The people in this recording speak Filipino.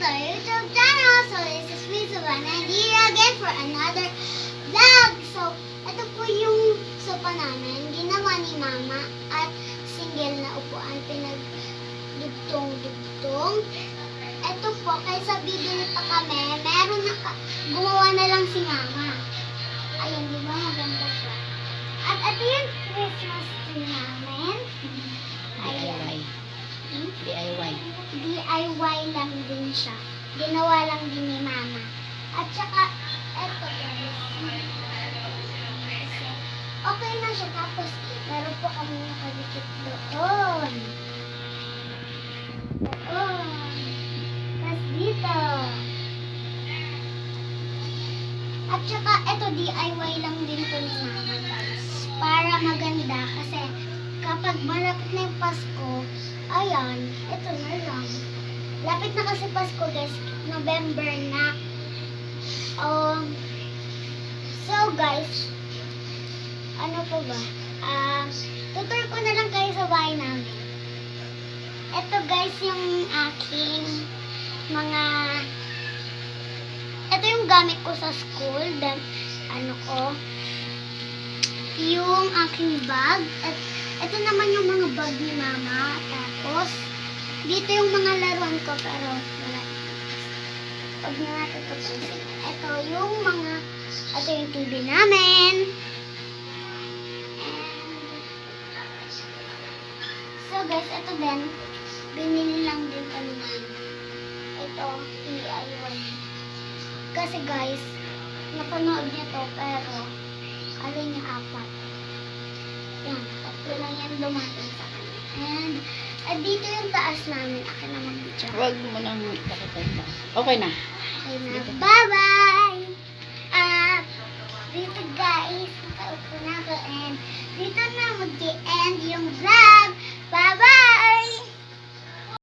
to our YouTube channel. So this is me, Savannah, and here again for another vlog. So, ito po yung sopa namin. Ginawa ni Mama at single na upuan pinagdugtong-dugtong. Ito po, kaysa bibili pa kami, gumawa na lang si Mama. Ayun, di ba? Maganda siya. At ito yung Christmas tree namin. DIY. DIY. DIY lang din siya. Ginawa lang din ni Mama. At saka, eto guys. Okay na siya. Tapos, meron po kami nakadikit doon. Doon. Tapos dito. At saka, eto DIY lang din to ni Mama guys. Para maganda. Kasi, kapag malapit na yung Pasko, ayan, ito na lang. Lapit na kasi Pasko guys, November na. So guys, ano po ba? Tutur ko na lang kayo sa bahay namin. Ito guys yung aking ito yung gamit ko sa school. Then, yung aking bag. At ito naman yung mga bag ni Mama. Tapos, dito yung mga laruan ko. Pero, wala. Huwag na natin tutusin. Ito yung TV namin. So, guys, ito din. Binili lang din kami namin. Ito, DIY. Kasi, guys, napanood niya to, pero, alin niya apat. Yan, tatlo lang yan dumating sa kanya. And, dito yung taas namin. Akin na mag-video. Huwag mo nang pakitanda. Okay na. Okay na. Bye-bye! Dito guys, nakaupo na ako and dito na mag-end.